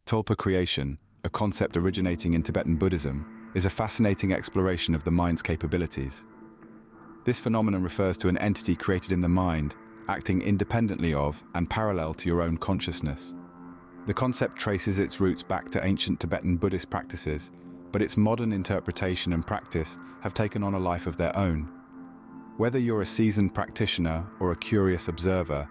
Tulpa creation, a concept originating in Tibetan Buddhism, is a fascinating exploration of the mind's capabilities. This phenomenon refers to an entity created in the mind, acting independently of and parallel to your own consciousness. The concept traces its roots back to ancient Tibetan Buddhist practices, but its modern interpretation and practice have taken on a life of their own. Whether you're a seasoned practitioner or a curious observer,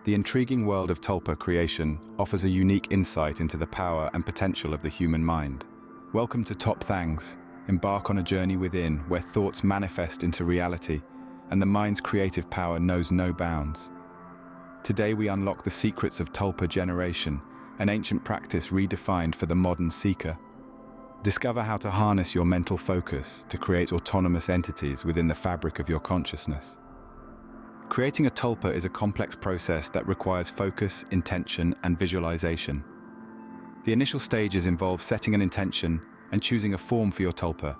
the intriguing world of Tulpa creation offers a unique insight into the power and potential of the human mind. Welcome to Thangs. Embark on a journey within where thoughts manifest into reality and the mind's creative power knows no bounds. Today we unlock the secrets of Tulpa Generation, an ancient practice redefined for the modern seeker. Discover how to harness your mental focus to create autonomous entities within the fabric of your consciousness. Creating a tulpa is a complex process that requires focus, intention, and visualization. The initial stages involve setting an intention and choosing a form for your tulpa.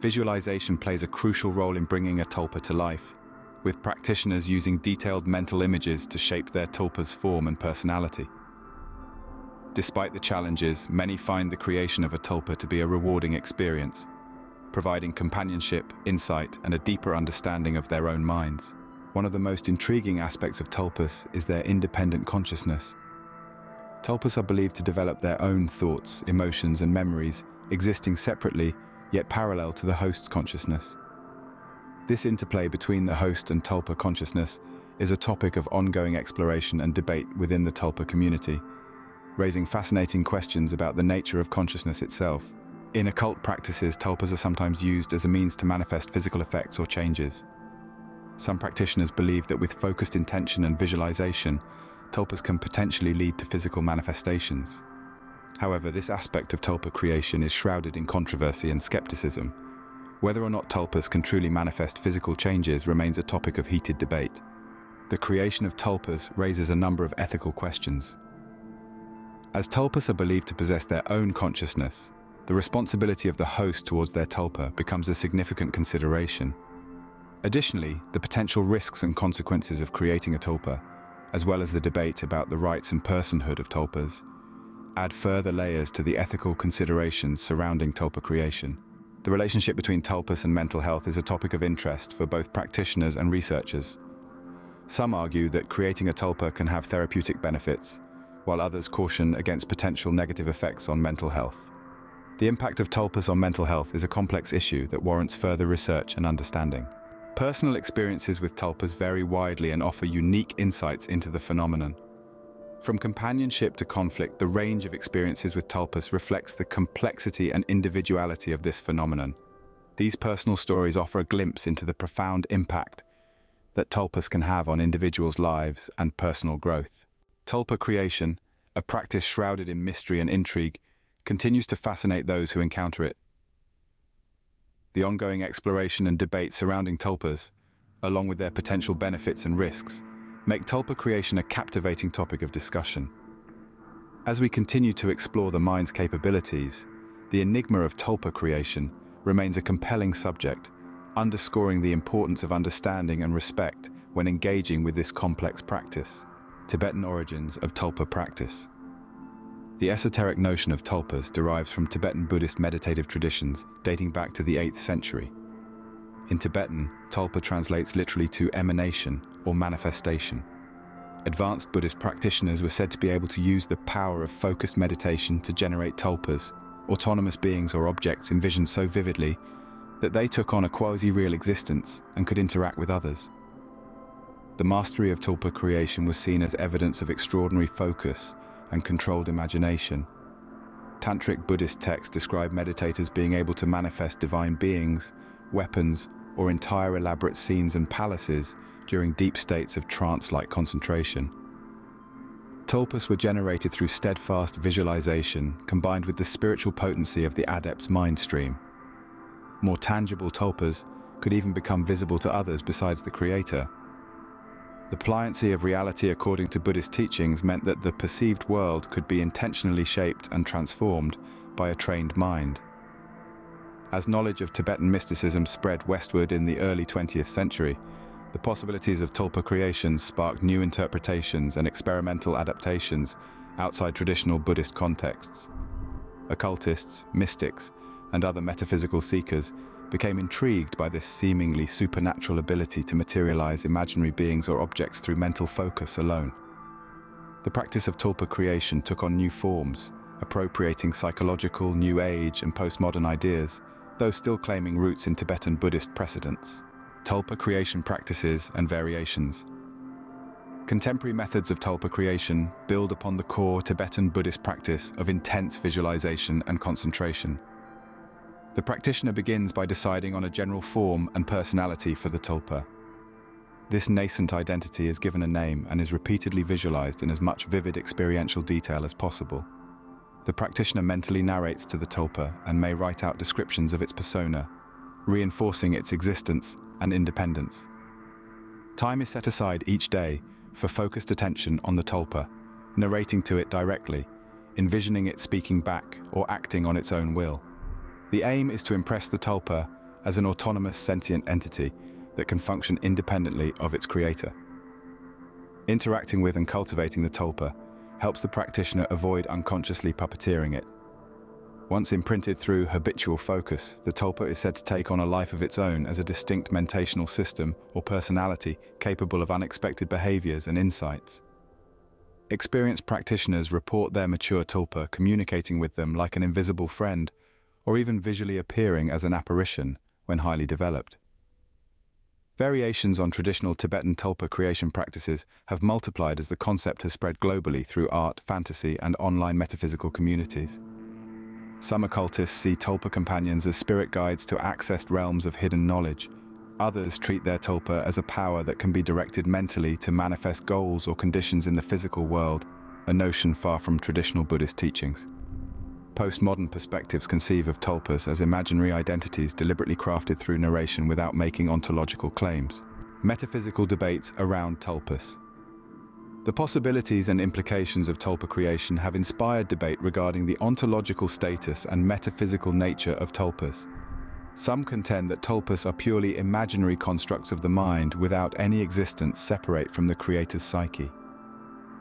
Visualization plays a crucial role in bringing a tulpa to life, with practitioners using detailed mental images to shape their tulpa's form and personality. Despite the challenges, many find the creation of a tulpa to be a rewarding experience, providing companionship, insight, and a deeper understanding of their own minds. One of the most intriguing aspects of tulpas is their independent consciousness. Tulpas are believed to develop their own thoughts, emotions, and memories, existing separately, yet parallel to the host's consciousness. This interplay between the host and tulpa consciousness is a topic of ongoing exploration and debate within the tulpa community, raising fascinating questions about the nature of consciousness itself. In occult practices, tulpas are sometimes used as a means to manifest physical effects or changes. Some practitioners believe that with focused intention and visualization, tulpas can potentially lead to physical manifestations. However, this aspect of tulpa creation is shrouded in controversy and skepticism. Whether or not tulpas can truly manifest physical changes remains a topic of heated debate. The creation of tulpas raises a number of ethical questions. As tulpas are believed to possess their own consciousness, the responsibility of the host towards their tulpa becomes a significant consideration. Additionally, the potential risks and consequences of creating a tulpa, as well as the debate about the rights and personhood of tulpas, add further layers to the ethical considerations surrounding tulpa creation. The relationship between tulpas and mental health is a topic of interest for both practitioners and researchers. Some argue that creating a tulpa can have therapeutic benefits, while others caution against potential negative effects on mental health. The impact of tulpas on mental health is a complex issue that warrants further research and understanding. Personal experiences with tulpas vary widely and offer unique insights into the phenomenon. From companionship to conflict, the range of experiences with tulpas reflects the complexity and individuality of this phenomenon. These personal stories offer a glimpse into the profound impact that tulpas can have on individuals' lives and personal growth. Tulpa creation, a practice shrouded in mystery and intrigue, continues to fascinate those who encounter it. The ongoing exploration and debate surrounding tulpas, along with their potential benefits and risks, make tulpa creation a captivating topic of discussion. As we continue to explore the mind's capabilities, the enigma of tulpa creation remains a compelling subject, underscoring the importance of understanding and respect when engaging with this complex practice. Tibetan origins of tulpa practice. The esoteric notion of tulpas derives from Tibetan Buddhist meditative traditions dating back to the 8th century. In Tibetan, tulpa translates literally to emanation or manifestation. Advanced Buddhist practitioners were said to be able to use the power of focused meditation to generate tulpas, autonomous beings or objects envisioned so vividly that they took on a quasi-real existence and could interact with others. The mastery of tulpa creation was seen as evidence of extraordinary focus and controlled imagination. Tantric Buddhist texts describe meditators being able to manifest divine beings, weapons, or entire elaborate scenes and palaces during deep states of trance-like concentration. Tulpas were generated through steadfast visualization combined with the spiritual potency of the adept's mind stream. More tangible tulpas could even become visible to others besides the creator. The pliancy of reality according to Buddhist teachings meant that the perceived world could be intentionally shaped and transformed by a trained mind. As knowledge of Tibetan mysticism spread westward in the early 20th century, the possibilities of tulpa creation sparked new interpretations and experimental adaptations outside traditional Buddhist contexts. Occultists, mystics, and other metaphysical seekers became intrigued by this seemingly supernatural ability to materialize imaginary beings or objects through mental focus alone. The practice of Tulpa creation took on new forms, appropriating psychological, New Age, and postmodern ideas, though still claiming roots in Tibetan Buddhist precedents. Tulpa creation practices and variations. Contemporary methods of Tulpa creation build upon the core Tibetan Buddhist practice of intense visualization and concentration. The practitioner begins by deciding on a general form and personality for the Tulpa. This nascent identity is given a name and is repeatedly visualized in as much vivid experiential detail as possible. The practitioner mentally narrates to the Tulpa and may write out descriptions of its persona, reinforcing its existence and independence. Time is set aside each day for focused attention on the Tulpa, narrating to it directly, envisioning it speaking back or acting on its own will. The aim is to impress the Tulpa as an autonomous sentient entity that can function independently of its creator. Interacting with and cultivating the Tulpa helps the practitioner avoid unconsciously puppeteering it. Once imprinted through habitual focus, the Tulpa is said to take on a life of its own as a distinct mentational system or personality capable of unexpected behaviors and insights. Experienced practitioners report their mature Tulpa communicating with them like an invisible friend, or even visually appearing as an apparition when highly developed. Variations on traditional Tibetan Tulpa creation practices have multiplied as the concept has spread globally through art, fantasy, and online metaphysical communities. Some occultists see Tulpa companions as spirit guides to accessed realms of hidden knowledge. Others treat their Tulpa as a power that can be directed mentally to manifest goals or conditions in the physical world, a notion far from traditional Buddhist teachings. Postmodern perspectives conceive of Tulpas as imaginary identities deliberately crafted through narration without making ontological claims. Metaphysical debates around Tulpas. The possibilities and implications of Tulpa creation have inspired debate regarding the ontological status and metaphysical nature of Tulpas. Some contend that Tulpas are purely imaginary constructs of the mind without any existence separate from the creator's psyche.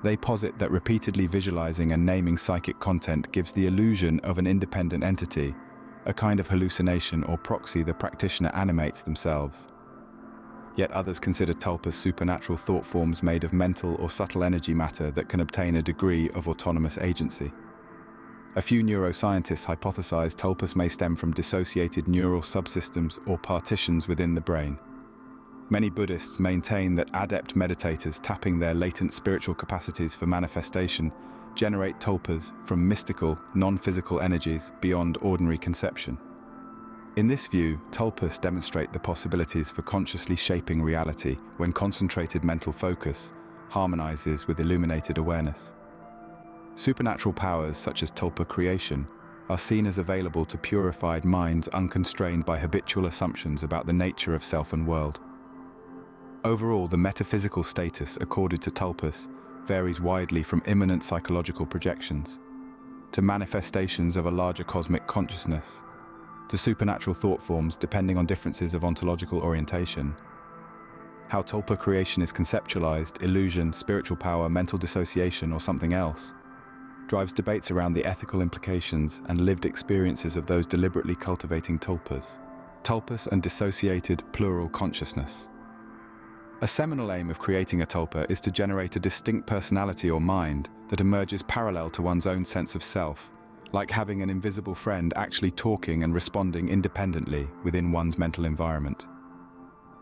They posit that repeatedly visualizing and naming psychic content gives the illusion of an independent entity, a kind of hallucination or proxy the practitioner animates themselves. Yet others consider Tulpas supernatural thought forms made of mental or subtle energy matter that can obtain a degree of autonomous agency. A few neuroscientists hypothesize Tulpas may stem from dissociated neural subsystems or partitions within the brain. Many Buddhists maintain that adept meditators tapping their latent spiritual capacities for manifestation generate Tulpas from mystical, non-physical energies beyond ordinary conception. In this view, Tulpas demonstrate the possibilities for consciously shaping reality when concentrated mental focus harmonizes with illuminated awareness. Supernatural powers such as Tulpa creation are seen as available to purified minds unconstrained by habitual assumptions about the nature of self and world. Overall, the metaphysical status accorded to Tulpas varies widely from immanent psychological projections to manifestations of a larger cosmic consciousness, to supernatural thought forms depending on differences of ontological orientation. How Tulpa creation is conceptualized, illusion, spiritual power, mental dissociation, or something else, drives debates around the ethical implications and lived experiences of those deliberately cultivating Tulpas. Tulpas and dissociated plural consciousness. A seminal aim of creating a Tulpa is to generate a distinct personality or mind that emerges parallel to one's own sense of self, like having an invisible friend actually talking and responding independently within one's mental environment.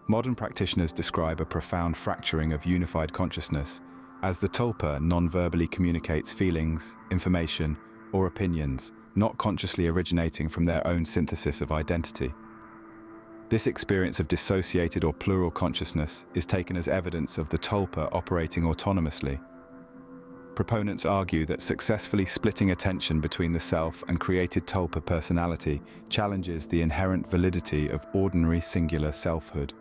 Modern practitioners describe a profound fracturing of unified consciousness as the Tulpa non-verbally communicates feelings, information, or opinions, not consciously originating from their own synthesis of identity. This experience of dissociated or plural consciousness is taken as evidence of the Tulpa operating autonomously. Proponents argue that successfully splitting attention between the self and created Tulpa personality challenges the inherent validity of ordinary singular selfhood.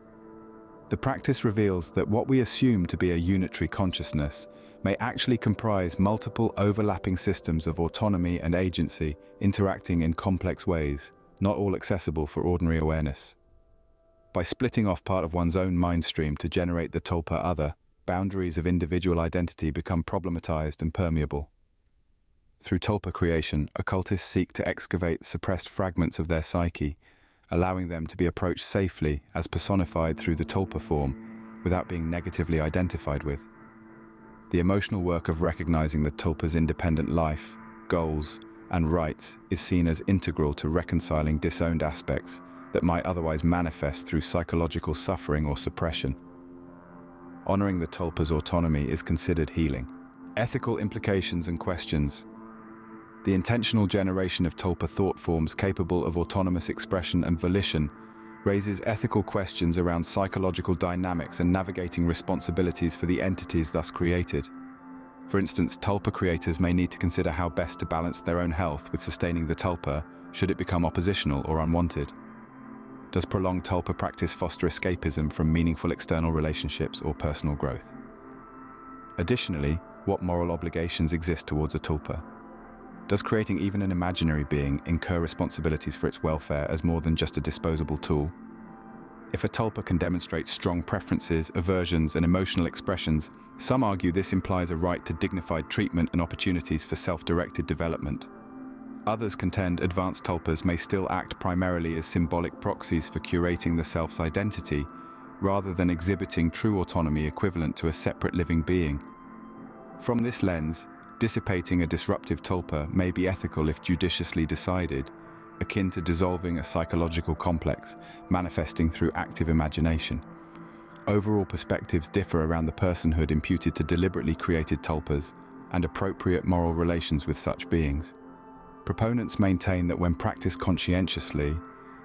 The practice reveals that what we assume to be a unitary consciousness may actually comprise multiple overlapping systems of autonomy and agency interacting in complex ways, not all accessible for ordinary awareness. By splitting off part of one's own mind stream to generate the Tulpa other, boundaries of individual identity become problematized and permeable. Through Tulpa creation, occultists seek to excavate suppressed fragments of their psyche, allowing them to be approached safely as personified through the Tulpa form, without being negatively identified with. The emotional work of recognizing the Tulpa's independent life, goals, and rights is seen as integral to reconciling disowned aspects that might otherwise manifest through psychological suffering or suppression. Honoring the Tulpa's autonomy is considered healing. Ethical implications and questions. The intentional generation of Tulpa thought forms capable of autonomous expression and volition raises ethical questions around psychological dynamics and navigating responsibilities for the entities thus created. For instance, Tulpa creators may need to consider how best to balance their own health with sustaining the Tulpa should it become oppositional or unwanted. Does prolonged Tulpa practice foster escapism from meaningful external relationships or personal growth? Additionally, what moral obligations exist towards a Tulpa? Does creating even an imaginary being incur responsibilities for its welfare as more than just a disposable tool? If a Tulpa can demonstrate strong preferences, aversions, and emotional expressions, some argue this implies a right to dignified treatment and opportunities for self-directed development. Others contend advanced Tulpas may still act primarily as symbolic proxies for curating the self's identity, rather than exhibiting true autonomy equivalent to a separate living being. From this lens, dissipating a disruptive Tulpa may be ethical if judiciously decided, akin to dissolving a psychological complex, manifesting through active imagination. Overall perspectives differ around the personhood imputed to deliberately created Tulpas and appropriate moral relations with such beings. Proponents maintain that when practiced conscientiously,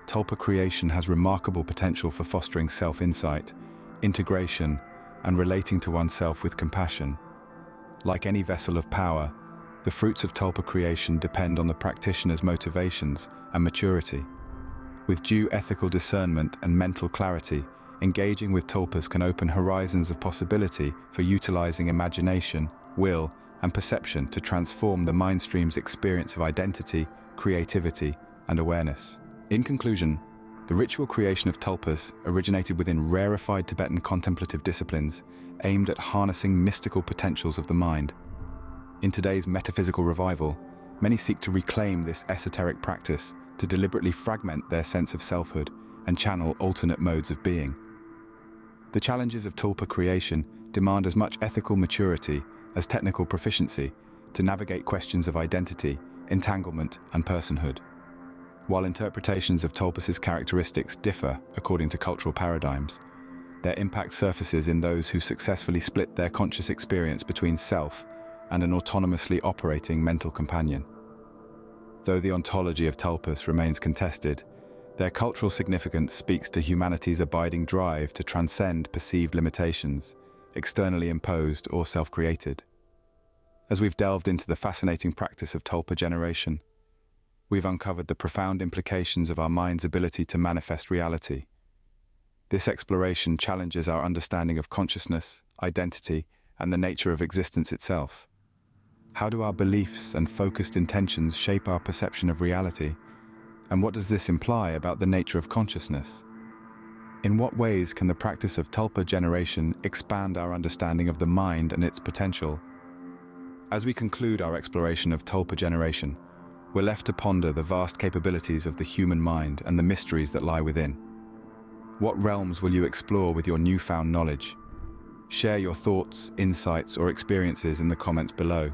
Tulpa creation has remarkable potential for fostering self-insight, integration, and relating to oneself with compassion. Like any vessel of power, the fruits of Tulpa creation depend on the practitioner's motivations and maturity. With due ethical discernment and mental clarity, engaging with Tulpas can open horizons of possibility for utilizing imagination, will, and perception to transform the mind stream's experience of identity, creativity, and awareness. In conclusion, the ritual creation of Tulpas originated within rarefied Tibetan contemplative disciplines aimed at harnessing mystical potentials of the mind. In today's metaphysical revival, many seek to reclaim this esoteric practice to deliberately fragment their sense of selfhood and channel alternate modes of being. The challenges of Tulpa creation demand as much ethical maturity as technical proficiency to navigate questions of identity, entanglement, and personhood. While interpretations of Tulpas' characteristics differ according to cultural paradigms, their impact surfaces in those who successfully split their conscious experience between self and an autonomously operating mental companion. Though the ontology of Tulpas remains contested, their cultural significance speaks to humanity's abiding drive to transcend perceived limitations, externally imposed or self-created. As we've delved into the fascinating practice of Tulpa generation, we've uncovered the profound implications of our mind's ability to manifest reality. This exploration challenges our understanding of consciousness, identity, and the nature of existence itself. How do our beliefs and focused intentions shape our perception of reality? And what does this imply about the nature of consciousness? In what ways can the practice of Tulpa generation expand our understanding of the mind and its potential? As we conclude our exploration of Tulpa generation, we're left to ponder the vast capabilities of the human mind and the mysteries that lie within. What realms will you explore with your newfound knowledge? Share your thoughts, insights, or experiences in the comments below.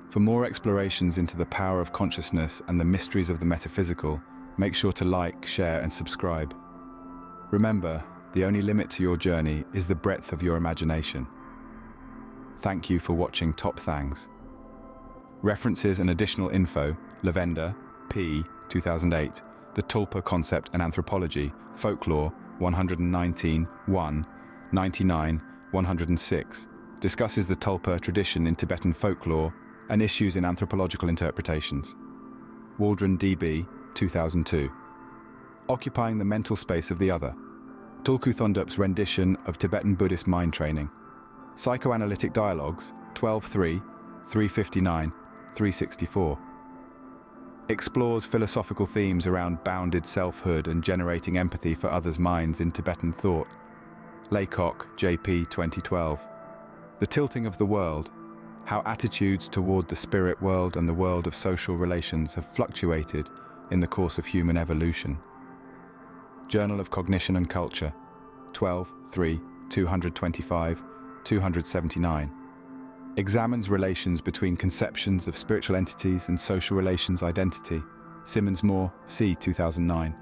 For more explorations into the power of consciousness and the mysteries of the metaphysical, make sure to like, share, and subscribe. Remember, the only limit to your journey is the breadth of your imagination. Thank you for watching Top Thangs. References and additional info: Lavender, P. 2008, The Tulpa Concept and Anthropology, Folklore, 119, 1, 99, 106, discusses the Tulpa tradition in Tibetan folklore and issues in anthropological interpretations. Waldron D.B., 2002. Occupying the Mental Space of the Other, Tulku Thondup's rendition of Tibetan Buddhist mind training. Psychoanalytic Dialogues, 12.3, 359, 364. Explores philosophical themes around bounded selfhood and generating empathy for others' minds in Tibetan thought. Laycock, J.P. 2012. The Tilting of the World, how attitudes toward the spirit world and the world of social relations have fluctuated in the course of human evolution. Journal of Cognition and Culture, 225, examines relations between conceptions of spiritual entities and social relations identity. Simmons-Moore, C. 2009.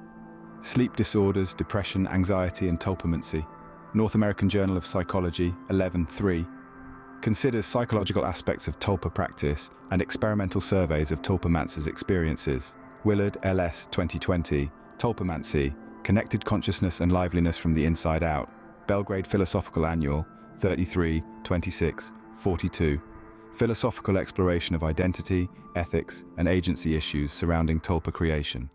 Sleep Disorders, Depression, Anxiety and Tulpamancy, North American Journal of Psychology, 11-3. Considers psychological aspects of Tulpa practice and experimental surveys of Tulpamancers' experiences. Willard, L.S. 2020. Tulpamancy, Connected Consciousness and Liveliness from the Inside Out. Belgrade Philosophical Annual, 33, 26, 42. Philosophical exploration of identity, ethics, and agency issues surrounding Tulpa creation.